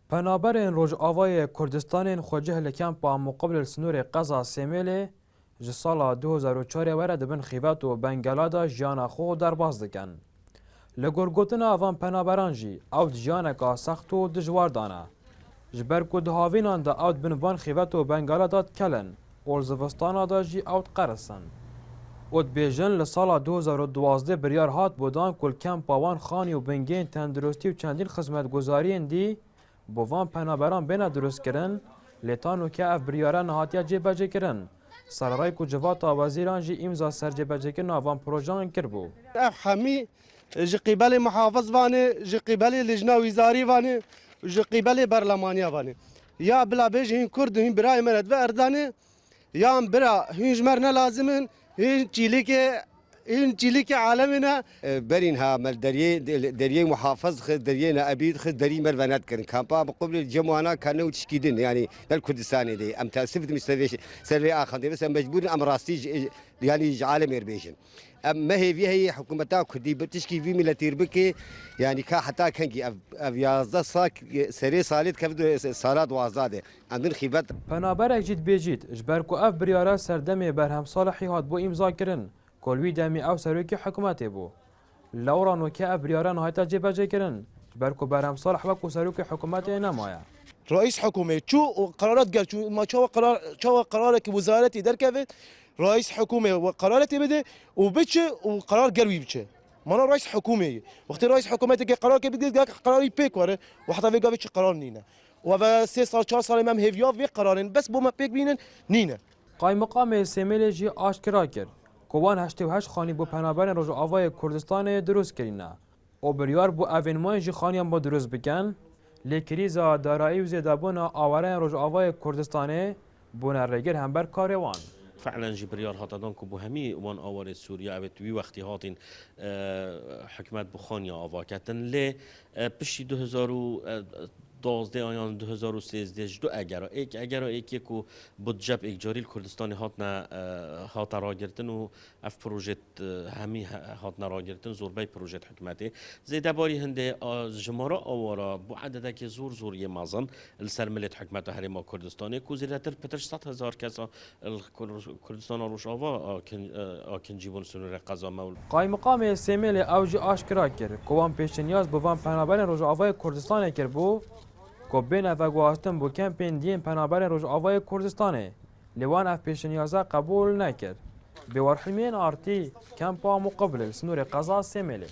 پنابرین روجاوای کردستان خوجه لکمپا مقابل سنور قزا سیمیلی جسالا 2004 وره دبن خیوات و بنگلادا جیانا خو درباز دکن. لگرگوتن آوان پنابران جی اوت جیانکا سخت و دجوار دانا. جبر کد هاوینان دا اوت بنوان خیوات و بنگلادات کلن اولزوستانا دا جی اوت قرسن. اوت بیجن لسالا 2012 بریار هات بودان کل کمپاوان خانی و بنگین تندرستی و چندین خدمت گزارین دی بوان پنابران بنا درست کرن لیتانو که اف بریاره نهاتیا جیباجه کرن. سرارای کو جواتا وزیران جی امضا سر جیباجه کرن آوان پروژان کربو. اف همی جی قبل محافظ وانه، جی قبل لجنه وزاری وانه، جی قبل برلمانیا وانه. یا بلا بیج هین کرد هین برای مرد و اردانه یا برا هینج مرنه لازمن هین چیلی که عالمنا برينها مال دريه محافظ خذ درينا ابيد خذ دري مرفانات كان كامبا مقابل الجموانا كانوا تشكيدين يعني الكردستاني دي ام تاسفت مش سري اخر دي بس مجبور ام راستي يعني عالم يربيشن اما هي حكومتها كدي بتشكي في ملاتير بكي يعني كا حتى كان افيازا ساك سري صالت كفد صالات وازاده عندن خيبات پنابرک جید بیجید جبر کو اف بریاره سردمی برهم صالحی هات بو امضا کرن کلوی دمی او سروکی حکومتی بو لورانو که اف بریاره نهایتا جیباجه کرن جبر کو برهم صالح وکو سروکی حکومتی نمایا رئيس حكومة شو قرارات قال شو ما شو قرارك وزارتي دركفت رئيس حكومة وقراراتي بده وبتش وقرار قالوا بتش ما انا رئيس حكومة وقت رئيس حكومتي قرار كبير قال قراري بيك ورا وحتى في قابتش قرار نينا و 3 سال 4 سال مام هيفيا في قرارين بس بو ما بيك بينن نينا قای مقام سیمیل جی آشکرا کرد کوان 88 خانی بو پنابرین روز آوای کردستان درست کرینا او بریار بو اوینمان جی خانیان با درست بکن لیکریزا دارایی و زیدابونا آورین روز آوای کردستانه بونرگر هم بر کاروان فعلا جبريار هاتدان كو بهمي وان آوار سوريا اوت وی وقتی هاتین حکمت بخانیا آواکتن لی پشتی 2012 آیان 2013 جدو اگر ایک کو بودجب ایک جاری کردستانی هات را گرتن و اف پروژت همی هات را گرتن زوربای پروژت حکمتی زیده باری هنده جمارا آوارا بو عدده که زور یه مازن السر ملت حکمت هرما کردستانی کو زیده تر پترش 100,000 کسا کردستان روش آوا آکن جیبون سنور قضا مول قای مقام سیمیل اوجی آشکرا کرد کوان پیش نیاز بوان پنابرین روز آوای کردستان کرد بو کو بین افگواستن بو کمپین دین پنابرین روز آوای کردستانه لیوان اف پیش نیازا قبول نکرد به ورحمین آرتی کمپا مقابل سنور قضا سیمیلی